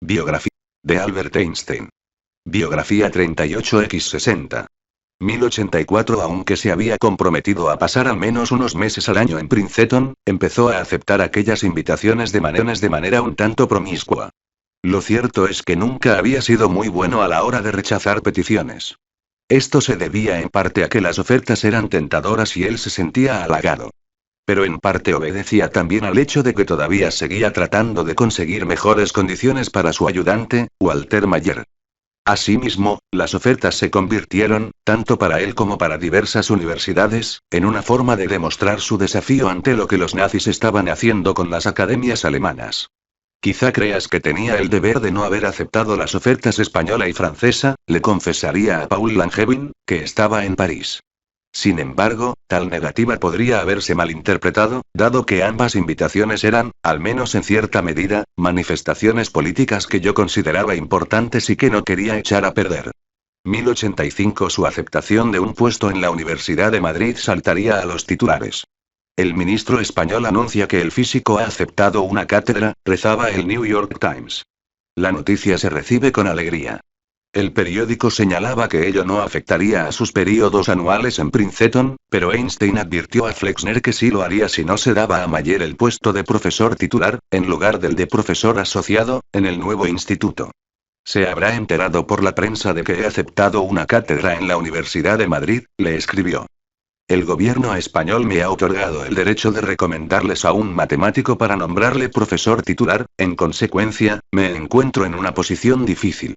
Biografía de Albert Einstein. Biografía 38x60. 1084. Aunque se había comprometido a pasar al menos unos meses al año en Princeton, empezó a aceptar aquellas invitaciones de manera un tanto promiscua. Lo cierto es que nunca había sido muy bueno a la hora de rechazar peticiones. Esto se debía en parte a que las ofertas eran tentadoras y él se sentía halagado. Pero en parte obedecía también al hecho de que todavía seguía tratando de conseguir mejores condiciones para su ayudante, Walter Mayer. Asimismo, las ofertas se convirtieron, tanto para él como para diversas universidades, en una forma de demostrar su desafío ante lo que los nazis estaban haciendo con las academias alemanas. Quizá creas que tenía el deber de no haber aceptado las ofertas española y francesa, le confesaría a Paul Langevin, que estaba en París. Sin embargo, tal negativa podría haberse malinterpretado, dado que ambas invitaciones eran, al menos en cierta medida, manifestaciones políticas que yo consideraba importantes y que no quería echar a perder. 1085. Su aceptación de un puesto en la Universidad de Madrid saltaría a los titulares. El ministro español anuncia que el físico ha aceptado una cátedra, rezaba el New York Times. La noticia se recibe con alegría. El periódico señalaba que ello no afectaría a sus períodos anuales en Princeton, pero Einstein advirtió a Flexner que sí lo haría si no se daba a Mayer el puesto de profesor titular, en lugar del de profesor asociado, en el nuevo instituto. Se habrá enterado por la prensa de que he aceptado una cátedra en la Universidad de Madrid, le escribió. El gobierno español me ha otorgado el derecho de recomendarles a un matemático para nombrarle profesor titular, en consecuencia, me encuentro en una posición difícil.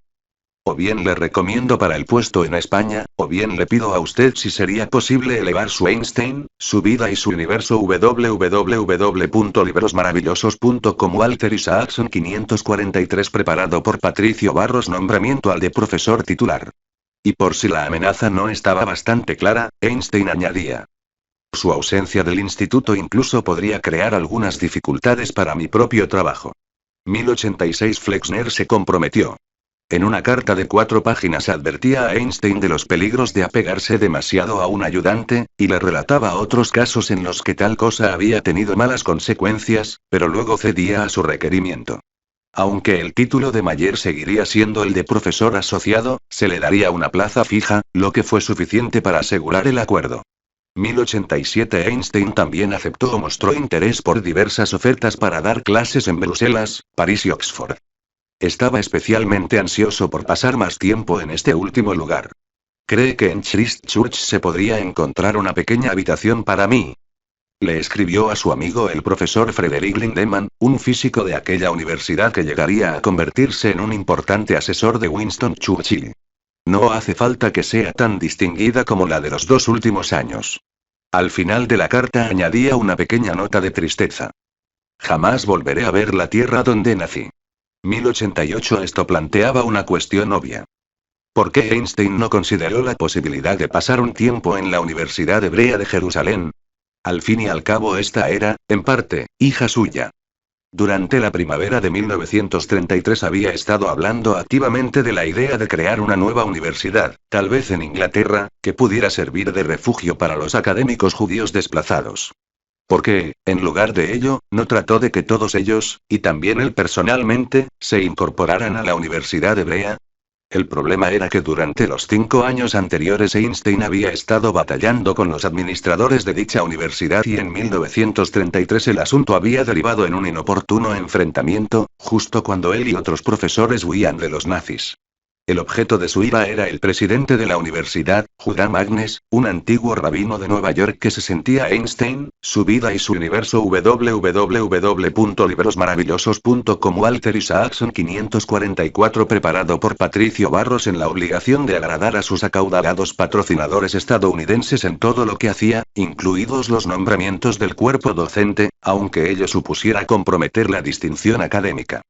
O bien le recomiendo para el puesto en España, o bien le pido a usted si sería posible elevar su Einstein, su vida y su universo. www.librosmaravillosos.com. Walter Isaacson 543. Preparado por Patricio Barros. Nombramiento al de profesor titular. Y por si la amenaza no estaba bastante clara, Einstein añadía. Su ausencia del instituto incluso podría crear algunas dificultades para mi propio trabajo. 1086. Flexner se comprometió. En una carta de 4 páginas advertía a Einstein de los peligros de apegarse demasiado a un ayudante, y le relataba otros casos en los que tal cosa había tenido malas consecuencias, pero luego cedía a su requerimiento. Aunque el título de Mayer seguiría siendo el de profesor asociado, se le daría una plaza fija, lo que fue suficiente para asegurar el acuerdo. 1087. Einstein también aceptó o mostró interés por diversas ofertas para dar clases en Bruselas, París y Oxford. Estaba especialmente ansioso por pasar más tiempo en este último lugar. ¿Cree que en Christchurch se podría encontrar una pequeña habitación para mí? Le escribió a su amigo el profesor Frederick Lindemann, un físico de aquella universidad que llegaría a convertirse en un importante asesor de Winston Churchill. No hace falta que sea tan distinguida como la de los 2 últimos años. Al final de la carta añadía una pequeña nota de tristeza. Jamás volveré a ver la tierra donde nací. 1088. Esto planteaba una cuestión obvia. ¿Por qué Einstein no consideró la posibilidad de pasar un tiempo en la Universidad Hebrea de Jerusalén? Al fin y al cabo esta era, en parte, hija suya. Durante la primavera de 1933 había estado hablando activamente de la idea de crear una nueva universidad, tal vez en Inglaterra, que pudiera servir de refugio para los académicos judíos desplazados. ¿Por qué, en lugar de ello, no trató de que todos ellos, y también él personalmente, se incorporaran a la Universidad Hebrea? El problema era que durante los 5 años anteriores Einstein había estado batallando con los administradores de dicha universidad y en 1933 el asunto había derivado en un inoportuno enfrentamiento, justo cuando él y otros profesores huían de los nazis. El objeto de su ira era el presidente de la universidad, Judá Magnes, un antiguo rabino de Nueva York que se sentía Einstein, su vida y su universo. www.librosmaravillosos.com. Walter Isaacson 544. Preparado por Patricio Barros en la obligación de agradar a sus acaudalados patrocinadores estadounidenses en todo lo que hacía, incluidos los nombramientos del cuerpo docente, aunque ello supusiera comprometer la distinción académica.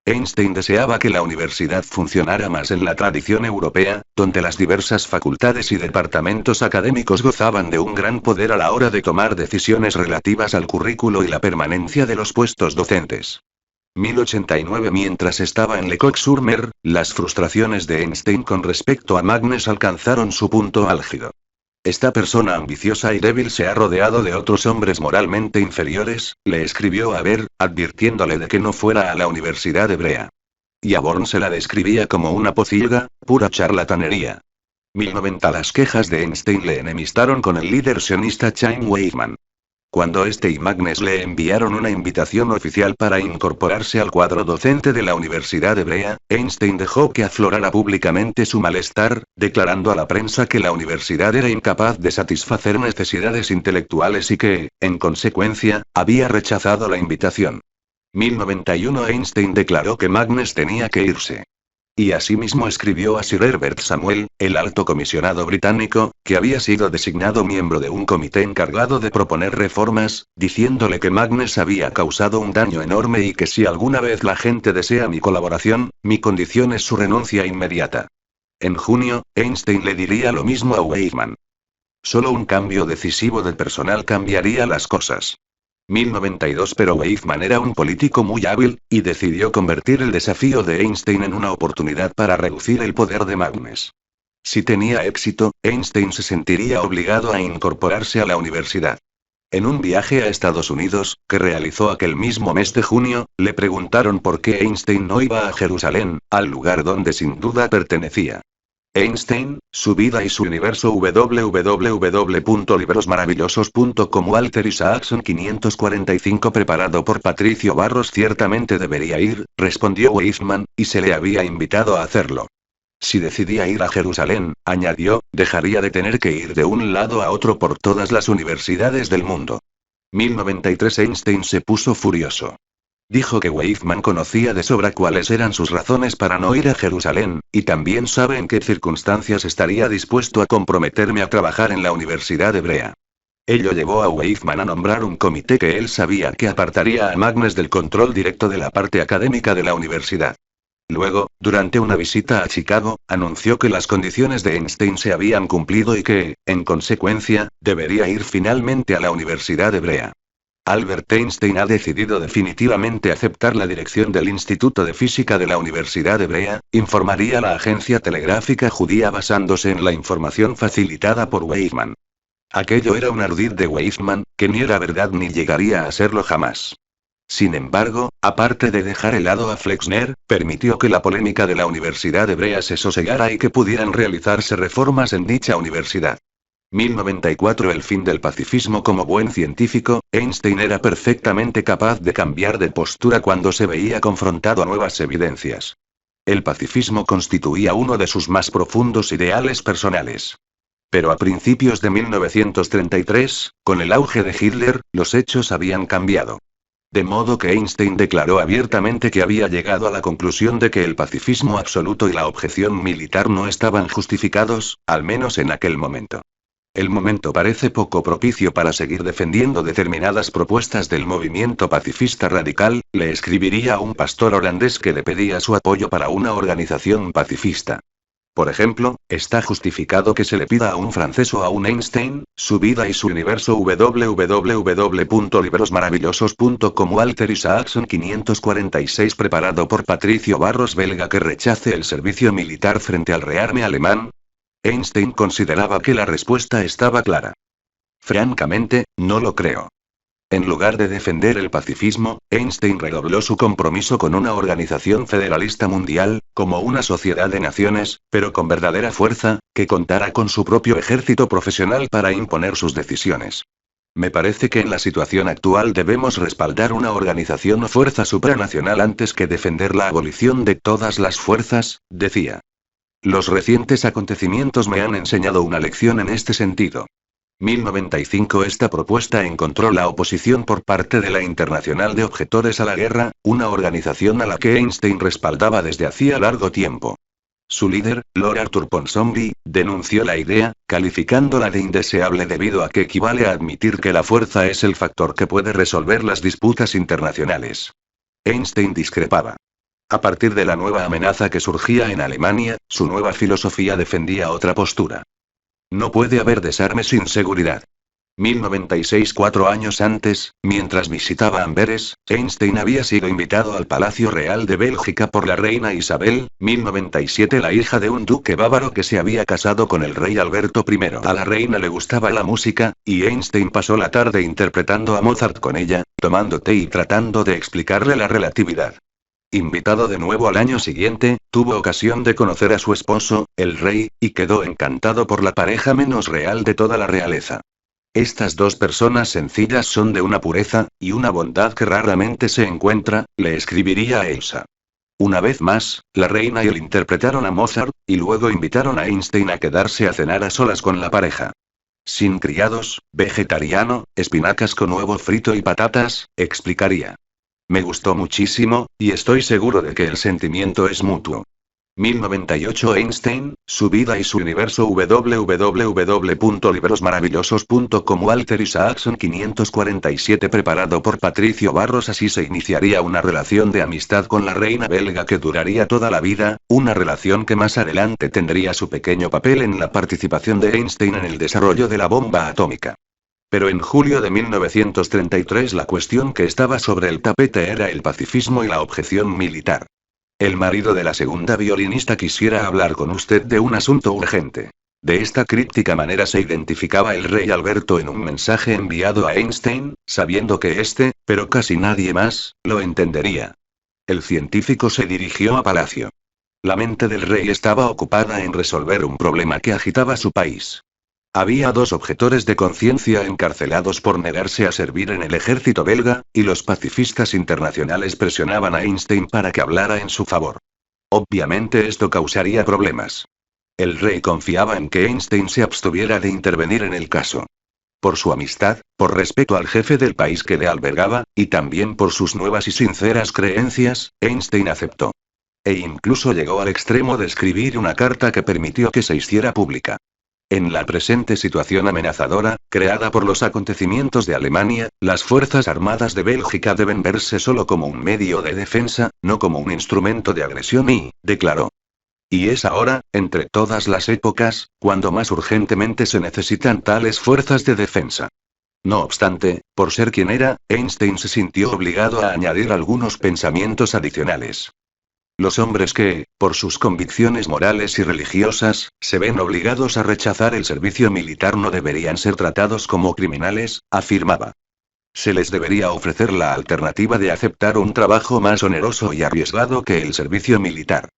Einstein deseaba que la universidad funcionara más en la tradición europea, donde las diversas facultades y departamentos académicos gozaban de un gran poder a la hora de tomar decisiones relativas al currículo y la permanencia de los puestos docentes. 1089. Mientras estaba en Lecoq-sur-Mer, las frustraciones de Einstein con respecto a Magnes alcanzaron su punto álgido. Esta persona ambiciosa y débil se ha rodeado de otros hombres moralmente inferiores, le escribió a Ver, advirtiéndole de que no fuera a la Universidad Hebrea. y a Born se la describía como una pocilga, pura charlatanería. 1090 Las quejas de Einstein le enemistaron con el líder sionista Chaim Weizmann. Cuando este y Magnus le enviaron una invitación oficial para incorporarse al cuadro docente de la Universidad Hebrea, Einstein dejó que aflorara públicamente su malestar, declarando a la prensa que la universidad era incapaz de satisfacer necesidades intelectuales y que, en consecuencia, había rechazado la invitación. 1091 Einstein declaró que Magnus tenía que irse. Y asimismo escribió a Sir Herbert Samuel, el alto comisionado británico, que había sido designado miembro de un comité encargado de proponer reformas, diciéndole que Magnus había causado un daño enorme y que si alguna vez la gente desea mi colaboración, mi condición es su renuncia inmediata. En junio, Einstein le diría lo mismo a Weizmann. Solo un cambio decisivo de personal cambiaría las cosas. 1092 Pero Weizmann era un político muy hábil, y decidió convertir el desafío de Einstein en una oportunidad para reducir el poder de Magnus. Si tenía éxito, Einstein se sentiría obligado a incorporarse a la universidad. En un viaje a Estados Unidos, que realizó aquel mismo mes de junio, le preguntaron por qué Einstein no iba a Jerusalén, al lugar donde sin duda pertenecía. Einstein, su vida y su universo www.librosmaravillosos.com Walter Isaacson 545 Preparado por Patricio Barros Ciertamente debería ir, respondió Weizmann, y se le había invitado a hacerlo. Si decidía ir a Jerusalén, añadió, dejaría de tener que ir de un lado a otro por todas las universidades del mundo. 1093 Einstein se puso furioso. Dijo que Weizmann conocía de sobra cuáles eran sus razones para no ir a Jerusalén, y también sabe en qué circunstancias estaría dispuesto a comprometerme a trabajar en la Universidad Hebrea. Ello llevó a Weizmann a nombrar un comité que él sabía que apartaría a Magnus del control directo de la parte académica de la universidad. Luego, durante una visita a Chicago, anunció que las condiciones de Einstein se habían cumplido y que, en consecuencia, debería ir finalmente a la Universidad Hebrea. Albert Einstein ha decidido definitivamente aceptar la dirección del Instituto de Física de la Universidad Hebrea, informaría la agencia telegráfica judía basándose en la información facilitada por Weizmann. Aquello era un ardid de Weizmann, que ni era verdad ni llegaría a serlo jamás. Sin embargo, aparte de dejar helado a Flexner, permitió que la polémica de la Universidad Hebrea se sosegara y que pudieran realizarse reformas en dicha universidad. 1094 El fin del pacifismo. Como buen científico, Einstein era perfectamente capaz de cambiar de postura cuando se veía confrontado a nuevas evidencias. El pacifismo constituía uno de sus más profundos ideales personales. Pero a principios de 1933, con el auge de Hitler, los hechos habían cambiado. De modo que Einstein declaró abiertamente que había llegado a la conclusión de que el pacifismo absoluto y la objeción militar no estaban justificados, al menos en aquel momento. El momento parece poco propicio para seguir defendiendo determinadas propuestas del movimiento pacifista radical, le escribiría a un pastor holandés que le pedía su apoyo para una organización pacifista. Por ejemplo, ¿está justificado que se le pida a un francés o a un Einstein, su vida y su universo www.librosmaravillosos.com Walter Isaacson 546 Preparado por Patricio Barros belga que rechace el servicio militar frente al rearme alemán? Einstein consideraba que la respuesta estaba clara. Francamente, no lo creo. En lugar de defender el pacifismo, Einstein redobló su compromiso con una organización federalista mundial, como una sociedad de naciones, pero con verdadera fuerza, que contara con su propio ejército profesional para imponer sus decisiones. Me parece que en la situación actual debemos respaldar una organización o fuerza supranacional antes que defender la abolición de todas las fuerzas, decía. Los recientes acontecimientos me han enseñado una lección en este sentido. 1095 Esta propuesta encontró la oposición por parte de la Internacional de Objetores a la Guerra, una organización a la que Einstein respaldaba desde hacía largo tiempo. Su líder, Lord Arthur Ponsonby, denunció la idea, calificándola de indeseable debido a que equivale a admitir que la fuerza es el factor que puede resolver las disputas internacionales. Einstein discrepaba. A partir de la nueva amenaza que surgía en Alemania, su nueva filosofía defendía otra postura. No puede haber desarme sin seguridad. 1096 4 años antes, mientras visitaba Amberes, Einstein había sido invitado al Palacio Real de Bélgica por la reina Isabel, 1097 la hija de un duque bávaro que se había casado con el rey Alberto I. A la reina le gustaba la música, y Einstein pasó la tarde interpretando a Mozart con ella, tomando té y tratando de explicarle la relatividad. Invitado de nuevo al año siguiente, tuvo ocasión de conocer a su esposo, el rey, y quedó encantado por la pareja menos real de toda la realeza. Estas dos personas sencillas son de una pureza y una bondad que raramente se encuentra, le escribiría a Elsa. Una vez más, la reina y él interpretaron a Mozart, y luego invitaron a Einstein a quedarse a cenar a solas con la pareja. Sin criados, vegetariano, espinacas con huevo frito y patatas, explicaría. Me gustó muchísimo, y estoy seguro de que el sentimiento es mutuo. 1098 Einstein, su vida y su universo www.librosmaravillosos.com Walter Isaacson 547 preparado por Patricio Barros. Así se iniciaría una relación de amistad con la reina belga que duraría toda la vida, una relación que más adelante tendría su pequeño papel en la participación de Einstein en el desarrollo de la bomba atómica. Pero en julio de 1933 la cuestión que estaba sobre el tapete era el pacifismo y la objeción militar. El marido de la segunda violinista quisiera hablar con usted de un asunto urgente. De esta críptica manera se identificaba el rey Alberto en un mensaje enviado a Einstein, sabiendo que éste, pero casi nadie más, lo entendería. El científico se dirigió a palacio. La mente del rey estaba ocupada en resolver un problema que agitaba su país. Había dos objetores de conciencia encarcelados por negarse a servir en el ejército belga, y los pacifistas internacionales presionaban a Einstein para que hablara en su favor. Obviamente esto causaría problemas. El rey confiaba en que Einstein se abstuviera de intervenir en el caso. Por su amistad, por respeto al jefe del país que le albergaba, y también por sus nuevas y sinceras creencias, Einstein aceptó. E incluso llegó al extremo de escribir una carta que permitió que se hiciera pública. En la presente situación amenazadora, creada por los acontecimientos de Alemania, las Fuerzas Armadas de Bélgica deben verse solo como un medio de defensa, no como un instrumento de agresión y, declaró. Y es ahora, entre todas las épocas, cuando más urgentemente se necesitan tales fuerzas de defensa. No obstante, por ser quien era, Einstein se sintió obligado a añadir algunos pensamientos adicionales. Los hombres que, por sus convicciones morales y religiosas, se ven obligados a rechazar el servicio militar no deberían ser tratados como criminales, afirmaba. Se les debería ofrecer la alternativa de aceptar un trabajo más oneroso y arriesgado que el servicio militar.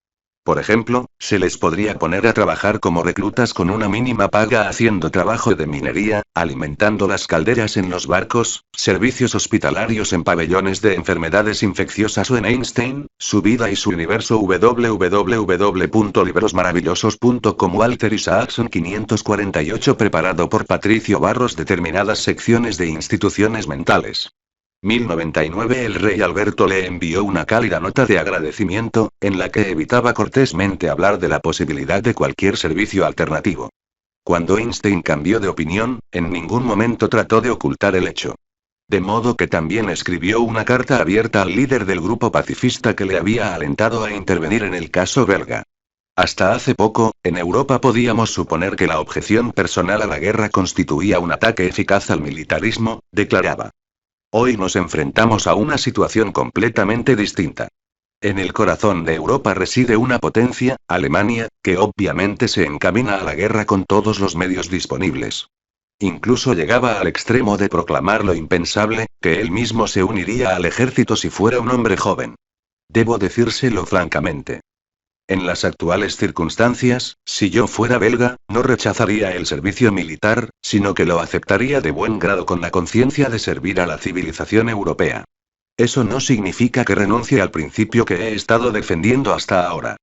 Por ejemplo, se les podría poner a trabajar como reclutas con una mínima paga haciendo trabajo de minería, alimentando las calderas en los barcos, servicios hospitalarios en pabellones de enfermedades infecciosas o en Einstein, su vida y su universo www.librosmaravillosos.com Walter Isaacson 548 preparado por Patricio Barros determinadas secciones de instituciones mentales. 1099 El rey Alberto le envió una cálida nota de agradecimiento, en la que evitaba cortésmente hablar de la posibilidad de cualquier servicio alternativo. Cuando Einstein cambió de opinión, en ningún momento trató de ocultar el hecho. De modo que también escribió una carta abierta al líder del grupo pacifista que le había alentado a intervenir en el caso belga. Hasta hace poco, en Europa podíamos suponer que la objeción personal a la guerra constituía un ataque eficaz al militarismo, declaraba. Hoy nos enfrentamos a una situación completamente distinta. En el corazón de Europa reside una potencia, Alemania, que obviamente se encamina a la guerra con todos los medios disponibles. Incluso llegaba al extremo de proclamar lo impensable, que él mismo se uniría al ejército si fuera un hombre joven. Debo decírselo francamente. En las actuales circunstancias, si yo fuera belga, no rechazaría el servicio militar, sino que lo aceptaría de buen grado con la conciencia de servir a la civilización europea. Eso no significa que renuncie al principio que he estado defendiendo hasta ahora.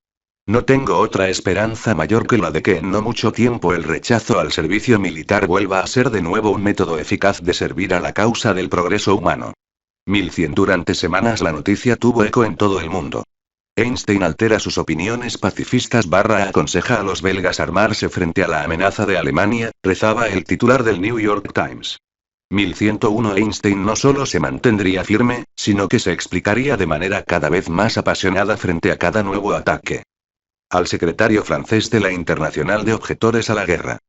No tengo otra esperanza mayor que la de que en no mucho tiempo el rechazo al servicio militar vuelva a ser de nuevo un método eficaz de servir a la causa del progreso humano. 1100 Durante semanas la noticia tuvo eco en todo el mundo. Einstein altera sus opiniones pacifistas / aconseja a los belgas armarse frente a la amenaza de Alemania, rezaba el titular del New York Times. 1101 Einstein no solo se mantendría firme, sino que se explicaría de manera cada vez más apasionada frente a cada nuevo ataque. Al secretario francés de la Internacional de Objetores a la Guerra.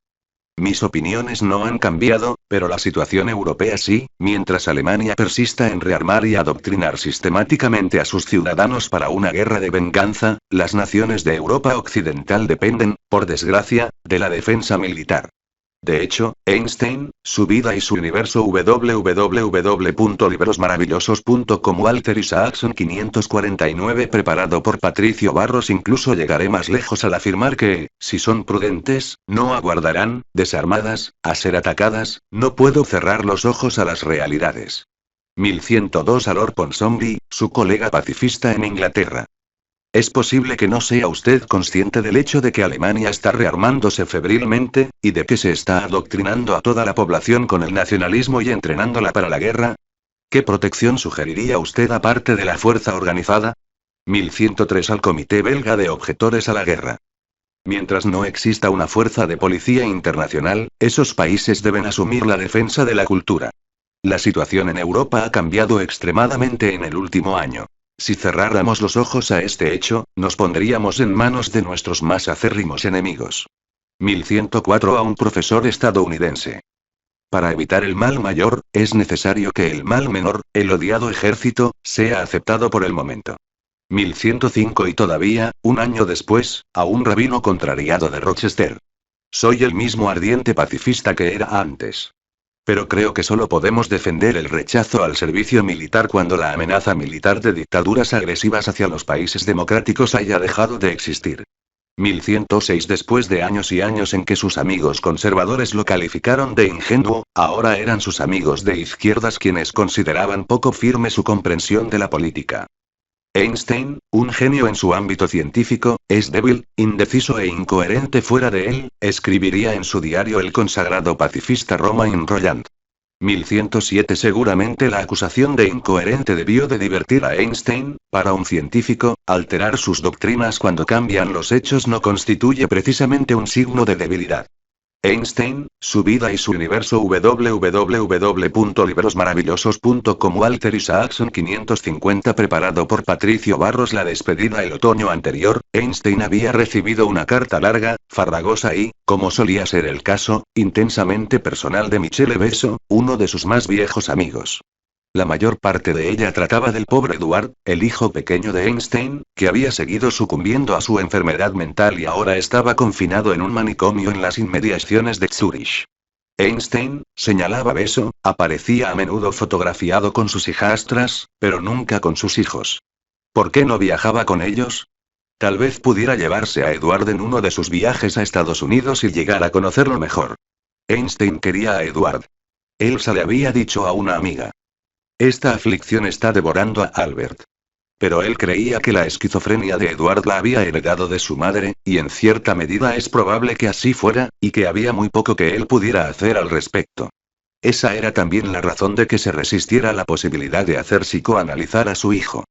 Mis opiniones no han cambiado, pero la situación europea sí, mientras Alemania persista en rearmar y adoctrinar sistemáticamente a sus ciudadanos para una guerra de venganza, las naciones de Europa Occidental dependen, por desgracia, de la defensa militar. De hecho, Einstein, su vida y su universo www.librosmaravillosos.com Walter Isaacson 549 preparado por Patricio Barros. Incluso llegaré más lejos al afirmar que, si son prudentes, no aguardarán, desarmadas, a ser atacadas. No puedo cerrar los ojos a las realidades. 1102 a Lord Ponsonby, su colega pacifista en Inglaterra. Es posible que no sea usted consciente del hecho de que Alemania está rearmándose febrilmente, y de que se está adoctrinando a toda la población con el nacionalismo y entrenándola para la guerra. ¿Qué protección sugeriría usted aparte de la fuerza organizada? 1103 al Comité Belga de Objetores a la Guerra. Mientras no exista una fuerza de policía internacional, esos países deben asumir la defensa de la cultura. La situación en Europa ha cambiado extremadamente en el último año. Si cerráramos los ojos a este hecho, nos pondríamos en manos de nuestros más acérrimos enemigos. 1104 a un profesor estadounidense. Para evitar el mal mayor, es necesario que el mal menor, el odiado ejército, sea aceptado por el momento. 1105 y todavía, un año después, a un rabino contrariado de Rochester. Soy el mismo ardiente pacifista que era antes. Pero creo que solo podemos defender el rechazo al servicio militar cuando la amenaza militar de dictaduras agresivas hacia los países democráticos haya dejado de existir. 1106 después de años y años en que sus amigos conservadores lo calificaron de ingenuo, ahora eran sus amigos de izquierdas quienes consideraban poco firme su comprensión de la política. Einstein, un genio en su ámbito científico, es débil, indeciso e incoherente fuera de él, escribiría en su diario el consagrado pacifista Romain Rolland. 1107 Seguramente la acusación de incoherente debió de divertir a Einstein. Para un científico, alterar sus doctrinas cuando cambian los hechos no constituye precisamente un signo de debilidad. Einstein, su vida y su universo www.librosmaravillosos.com Walter Isaacson 550 preparado por Patricio Barros. La despedida el otoño anterior, Einstein había recibido una carta larga, farragosa y, como solía ser el caso, intensamente personal de Michele Besso, uno de sus más viejos amigos. La mayor parte de ella trataba del pobre Eduard, el hijo pequeño de Einstein, que había seguido sucumbiendo a su enfermedad mental y ahora estaba confinado en un manicomio en las inmediaciones de Zúrich. Einstein, señalaba Besso, aparecía a menudo fotografiado con sus hijastras, pero nunca con sus hijos. ¿Por qué no viajaba con ellos? Tal vez pudiera llevarse a Eduard en uno de sus viajes a Estados Unidos y llegar a conocerlo mejor. Einstein quería a Eduard. Elsa le había dicho a una amiga. Esta aflicción está devorando a Albert. Pero él creía que la esquizofrenia de Eduard la había heredado de su madre, y en cierta medida es probable que así fuera, y que había muy poco que él pudiera hacer al respecto. Esa era también la razón de que se resistiera a la posibilidad de hacer psicoanalizar a su hijo.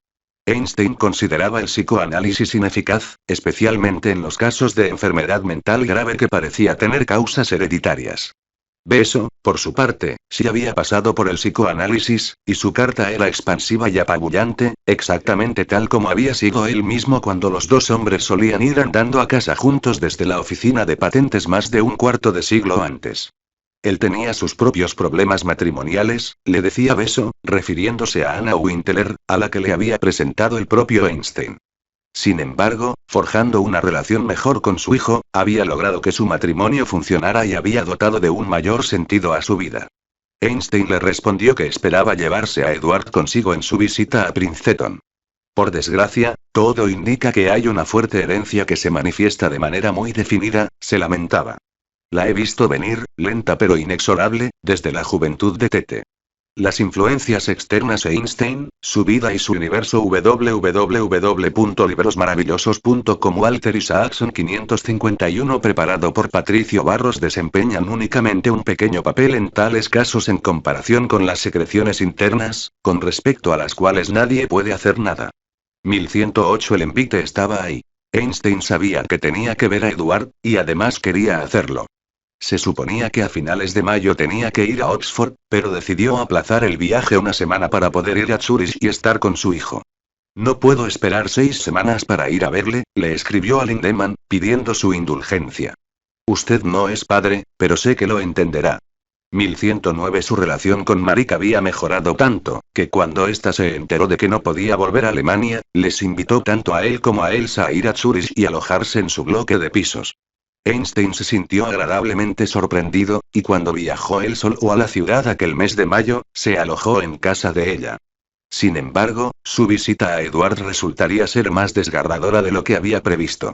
Einstein consideraba el psicoanálisis ineficaz, especialmente en los casos de enfermedad mental grave que parecía tener causas hereditarias. Besso, por su parte, sí había pasado por el psicoanálisis, y su carta era expansiva y apabullante, exactamente tal como había sido él mismo cuando los dos hombres solían ir andando a casa juntos desde la oficina de patentes más de un cuarto de siglo antes. Él tenía sus propios problemas matrimoniales, le decía Besso, refiriéndose a Anna Winteler, a la que le había presentado el propio Einstein. Sin embargo, forjando una relación mejor con su hijo, había logrado que su matrimonio funcionara y había dotado de un mayor sentido a su vida. Einstein le respondió que esperaba llevarse a Eduard consigo en su visita a Princeton. Por desgracia, todo indica que hay una fuerte herencia que se manifiesta de manera muy definida, se lamentaba. La he visto venir, lenta pero inexorable, desde la juventud de Tete. Las influencias externas Einstein, su vida y su universo www.librosmaravillosos.com Walter Isaacson 551 preparado por Patricio Barros desempeñan únicamente un pequeño papel en tales casos en comparación con las secreciones internas, con respecto a las cuales nadie puede hacer nada. 1108 El envite estaba ahí. Einstein sabía que tenía que ver a Eduard, y además quería hacerlo. Se suponía que a finales de mayo tenía que ir a Oxford, pero decidió aplazar el viaje una semana para poder ir a Zúrich y estar con su hijo. No puedo esperar 6 semanas para ir a verle, le escribió a Lindemann, pidiendo su indulgencia. Usted no es padre, pero sé que lo entenderá. 1109 Su relación con Marika había mejorado tanto, que cuando ésta se enteró de que no podía volver a Alemania, les invitó tanto a él como a Elsa a ir a Zúrich y alojarse en su bloque de pisos. Einstein se sintió agradablemente sorprendido, y cuando viajó él solo a la ciudad aquel mes de mayo, se alojó en casa de ella. Sin embargo, su visita a Edward resultaría ser más desgarradora de lo que había previsto.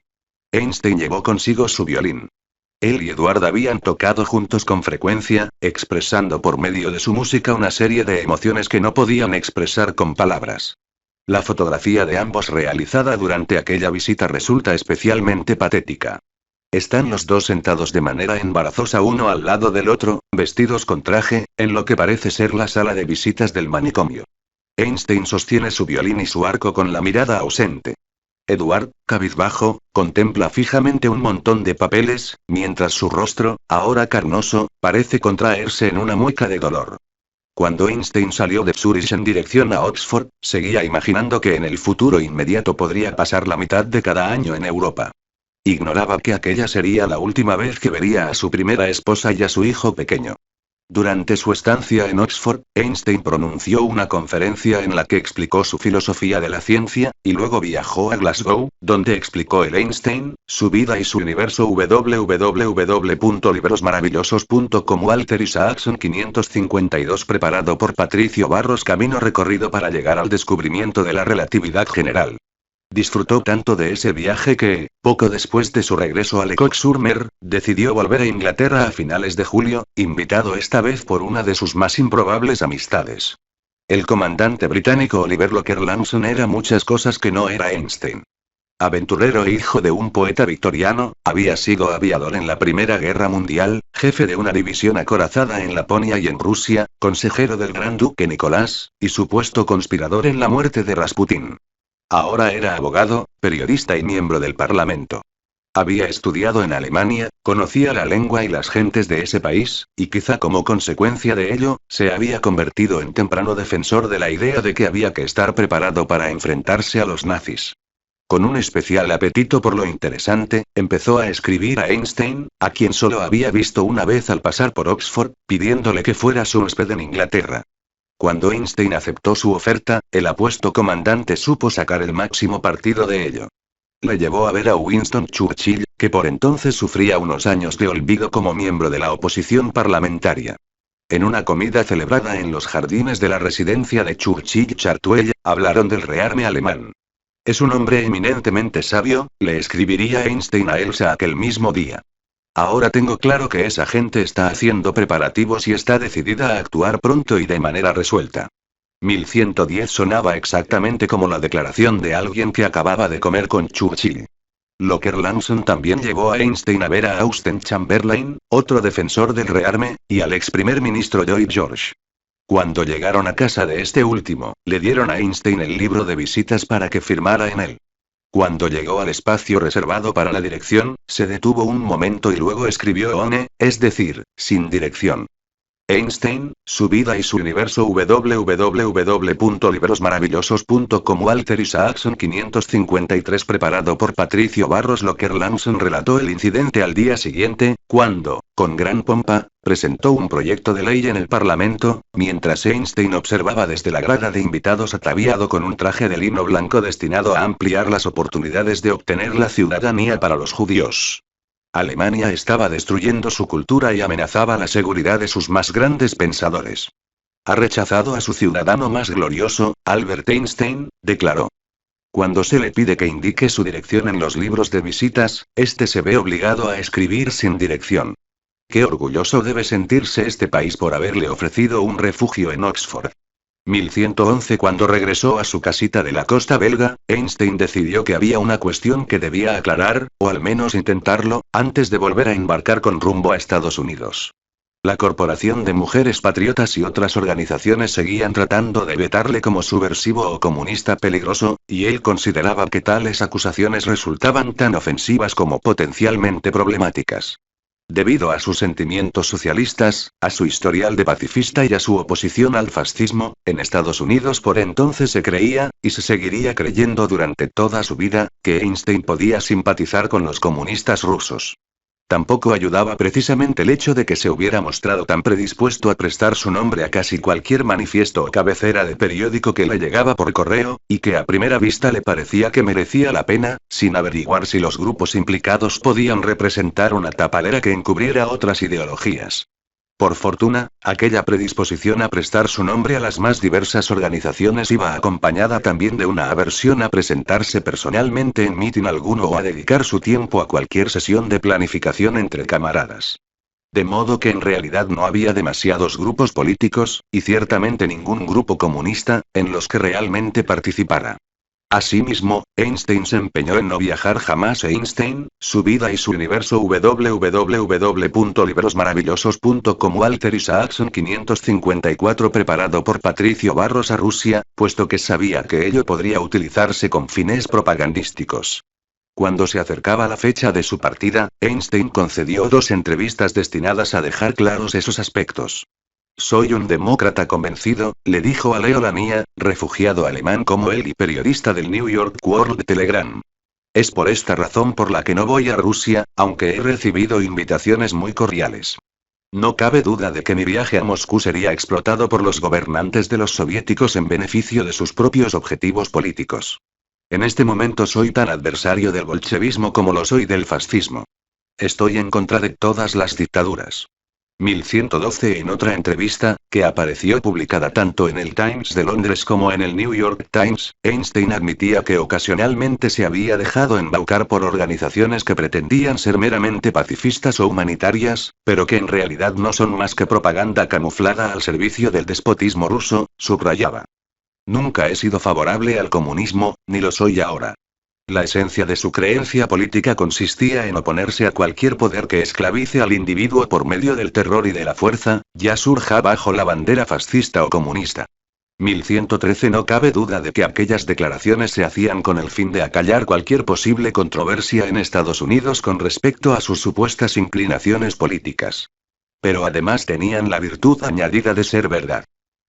Einstein llevó consigo su violín. Él y Edward habían tocado juntos con frecuencia, expresando por medio de su música una serie de emociones que no podían expresar con palabras. La fotografía de ambos realizada durante aquella visita resulta especialmente patética. Están los dos sentados de manera embarazosa uno al lado del otro, vestidos con traje, en lo que parece ser la sala de visitas del manicomio. Einstein sostiene su violín y su arco con la mirada ausente. Edward, cabizbajo, contempla fijamente un montón de papeles, mientras su rostro, ahora carnoso, parece contraerse en una mueca de dolor. Cuando Einstein salió de Zurich en dirección a Oxford, seguía imaginando que en el futuro inmediato podría pasar la mitad de cada año en Europa. Ignoraba que aquella sería la última vez que vería a su primera esposa y a su hijo pequeño. Durante su estancia en Oxford, Einstein pronunció una conferencia en la que explicó su filosofía de la ciencia, y luego viajó a Glasgow, donde explicó el Einstein, su vida y su universo. www.librosmaravillosos.com Walter Isaacson 552 preparado por Patricio Barros Camino recorrido para llegar al descubrimiento de la relatividad general. Disfrutó tanto de ese viaje que, poco después de su regreso a Lecoq-sur-Mer, decidió volver a Inglaterra a finales de julio, invitado esta vez por una de sus más improbables amistades. El comandante británico Oliver Locker Lawson era muchas cosas que no era Einstein. Aventurero e hijo de un poeta victoriano, había sido aviador en la Primera Guerra Mundial, jefe de una división acorazada en Laponia y en Rusia, consejero del gran duque Nicolás, y supuesto conspirador en la muerte de Rasputín. Ahora era abogado, periodista y miembro del Parlamento. Había estudiado en Alemania, conocía la lengua y las gentes de ese país, y quizá como consecuencia de ello, se había convertido en temprano defensor de la idea de que había que estar preparado para enfrentarse a los nazis. Con un especial apetito por lo interesante, empezó a escribir a Einstein, a quien solo había visto una vez al pasar por Oxford, pidiéndole que fuera su huésped en Inglaterra. Cuando Einstein aceptó su oferta, el apuesto comandante supo sacar el máximo partido de ello. Le llevó a ver a Winston Churchill, que por entonces sufría unos años de olvido como miembro de la oposición parlamentaria. En una comida celebrada en los jardines de la residencia de Churchill Chartwell, hablaron del rearme alemán. Es un hombre eminentemente sabio, le escribiría Einstein a Elsa aquel mismo día. Ahora tengo claro que esa gente está haciendo preparativos y está decidida a actuar pronto y de manera resuelta. 1110 sonaba exactamente como la declaración de alguien que acababa de comer con Churchill. Locker Lawson también llevó a Einstein a ver a Austen Chamberlain, otro defensor del rearme, y al ex primer ministro Lloyd George. Cuando llegaron a casa de este último, le dieron a Einstein el libro de visitas para que firmara en él. Cuando llegó al espacio reservado para la dirección, se detuvo un momento y luego escribió ONE, es decir, sin dirección. Einstein, su vida y su universo. www.librosmaravillosos.com Walter Isaacson 553 preparado por Patricio Barros Locker Lawson relató el incidente al día siguiente, cuando, con gran pompa, presentó un proyecto de ley en el Parlamento, mientras Einstein observaba desde la grada de invitados ataviado con un traje de lino blanco destinado a ampliar las oportunidades de obtener la ciudadanía para los judíos. Alemania estaba destruyendo su cultura y amenazaba la seguridad de sus más grandes pensadores. Ha rechazado a su ciudadano más glorioso, Albert Einstein, declaró. Cuando se le pide que indique su dirección en los libros de visitas, este se ve obligado a escribir sin dirección. Qué orgulloso debe sentirse este país por haberle ofrecido un refugio en Oxford. 1111 Cuando regresó a su casita de la costa belga, Einstein decidió que había una cuestión que debía aclarar, o al menos intentarlo, antes de volver a embarcar con rumbo a Estados Unidos. La Corporación de Mujeres Patriotas y otras organizaciones seguían tratando de vetarle como subversivo o comunista peligroso, y él consideraba que tales acusaciones resultaban tan ofensivas como potencialmente problemáticas. Debido a sus sentimientos socialistas, a su historial de pacifista y a su oposición al fascismo, en Estados Unidos por entonces se creía, y se seguiría creyendo durante toda su vida, que Einstein podía simpatizar con los comunistas rusos. Tampoco ayudaba precisamente el hecho de que se hubiera mostrado tan predispuesto a prestar su nombre a casi cualquier manifiesto o cabecera de periódico que le llegaba por correo, y que a primera vista le parecía que merecía la pena, sin averiguar si los grupos implicados podían representar una tapalera que encubriera otras ideologías. Por fortuna, aquella predisposición a prestar su nombre a las más diversas organizaciones iba acompañada también de una aversión a presentarse personalmente en mitin alguno o a dedicar su tiempo a cualquier sesión de planificación entre camaradas. De modo que en realidad no había demasiados grupos políticos, y ciertamente ningún grupo comunista, en los que realmente participara. Asimismo, Einstein se empeñó en no viajar jamás. Einstein, su vida y su universo. www.librosmaravillosos.com. Walter Isaacson 554. Preparado por Patricio Barros a Rusia, puesto que sabía que ello podría utilizarse con fines propagandísticos. Cuando se acercaba la fecha de su partida, Einstein concedió 2 entrevistas destinadas a dejar claros esos aspectos. Soy un demócrata convencido, le dijo a Leo Lania, refugiado alemán como él y periodista del New York World Telegram. Es por esta razón por la que no voy a Rusia, aunque he recibido invitaciones muy cordiales. No cabe duda de que mi viaje a Moscú sería explotado por los gobernantes de los soviéticos en beneficio de sus propios objetivos políticos. En este momento soy tan adversario del bolchevismo como lo soy del fascismo. Estoy en contra de todas las dictaduras. 1112. En otra entrevista, que apareció publicada tanto en el Times de Londres como en el New York Times, Einstein admitía que ocasionalmente se había dejado embaucar por organizaciones que pretendían ser meramente pacifistas o humanitarias, pero que en realidad no son más que propaganda camuflada al servicio del despotismo ruso, subrayaba. Nunca he sido favorable al comunismo, ni lo soy ahora. La esencia de su creencia política consistía en oponerse a cualquier poder que esclavice al individuo por medio del terror y de la fuerza, ya surja bajo la bandera fascista o comunista. 1113. No cabe duda de que aquellas declaraciones se hacían con el fin de acallar cualquier posible controversia en Estados Unidos con respecto a sus supuestas inclinaciones políticas. Pero además tenían la virtud añadida de ser verdad.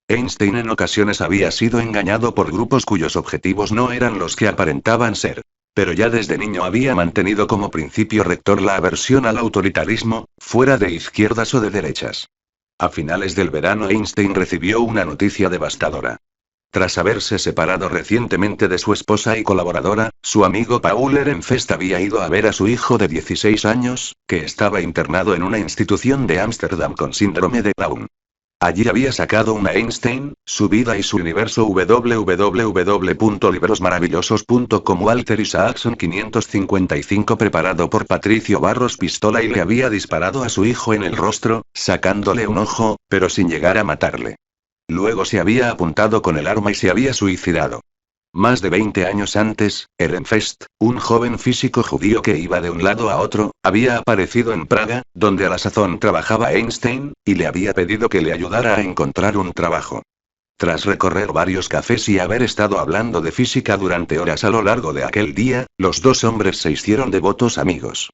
Einstein en ocasiones había sido engañado por grupos cuyos objetivos no eran los que aparentaban ser. Pero ya desde niño había mantenido como principio rector la aversión al autoritarismo, fuera de izquierdas o de derechas. A finales del verano Einstein recibió una noticia devastadora. Tras haberse separado recientemente de su esposa y colaboradora, su amigo Paul Ehrenfest había ido a ver a su hijo de 16 años, que estaba internado en una institución de Ámsterdam con síndrome de Down. Allí había sacado una Einstein, su vida y su universo. www.librosmaravillosos.com. Walter Isaacson 555. Preparado por Patricio Barros pistola y le había disparado a su hijo en el rostro, sacándole un ojo, pero sin llegar a matarle. Luego se había apuntado con el arma y se había suicidado. Más de 20 años antes, Ehrenfest, un joven físico judío que iba de un lado a otro, había aparecido en Praga, donde a la sazón trabajaba Einstein, y le había pedido que le ayudara a encontrar un trabajo. Tras recorrer varios cafés y haber estado hablando de física durante horas a lo largo de aquel día, los 2 hombres se hicieron devotos amigos.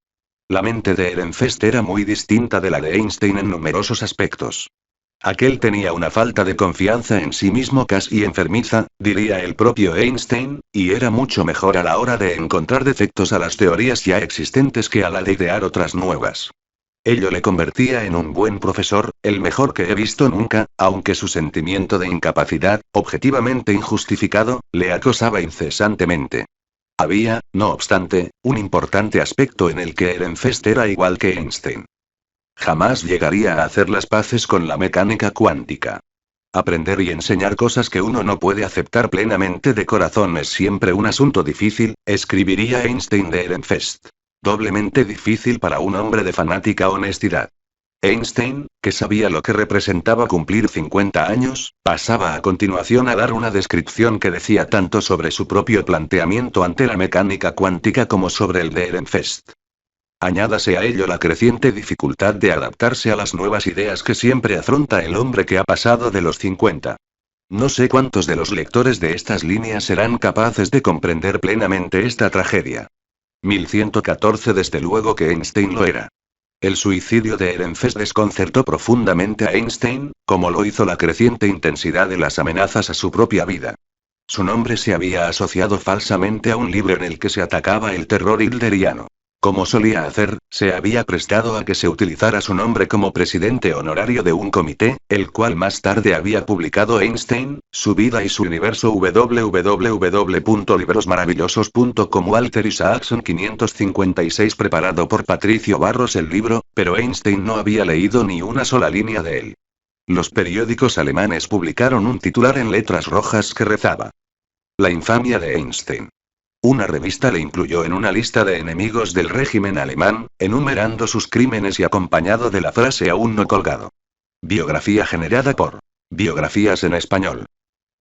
La mente de Ehrenfest era muy distinta de la de Einstein en numerosos aspectos. Aquel tenía una falta de confianza en sí mismo casi enfermiza, diría el propio Einstein, y era mucho mejor a la hora de encontrar defectos a las teorías ya existentes que a la de idear otras nuevas. Ello le convertía en un buen profesor, el mejor que he visto nunca, aunque su sentimiento de incapacidad, objetivamente injustificado, le acosaba incesantemente. Había, no obstante, un importante aspecto en el que Ehrenfest era igual que Einstein. Jamás llegaría a hacer las paces con la mecánica cuántica. Aprender y enseñar cosas que uno no puede aceptar plenamente de corazón es siempre un asunto difícil, escribiría Einstein de Ehrenfest. Doblemente difícil para un hombre de fanática honestidad. Einstein, que sabía lo que representaba cumplir 50 años, pasaba a continuación a dar una descripción que decía tanto sobre su propio planteamiento ante la mecánica cuántica como sobre el de Ehrenfest. Añádase a ello la creciente dificultad de adaptarse a las nuevas ideas que siempre afronta el hombre que ha pasado de los 50. No sé cuántos de los lectores de estas líneas serán capaces de comprender plenamente esta tragedia. 1114. Desde luego que Einstein lo era. El suicidio de Ehrenfest desconcertó profundamente a Einstein, como lo hizo la creciente intensidad de las amenazas a su propia vida. Su nombre se había asociado falsamente a un libro en el que se atacaba el terror hitleriano. Como solía hacer, se había prestado a que se utilizara su nombre como presidente honorario de un comité, el cual más tarde había publicado Einstein, su vida y su universo www.librosmaravillosos.com. Walter Isaacson 556 preparado por Patricio Barros el libro, pero Einstein no había leído ni una sola línea de él. Los periódicos alemanes publicaron un titular en letras rojas que rezaba: La infamia de Einstein. Una revista le incluyó en una lista de enemigos del régimen alemán, enumerando sus crímenes y acompañado de la frase aún no colgado. Biografía generada por Biografías en español.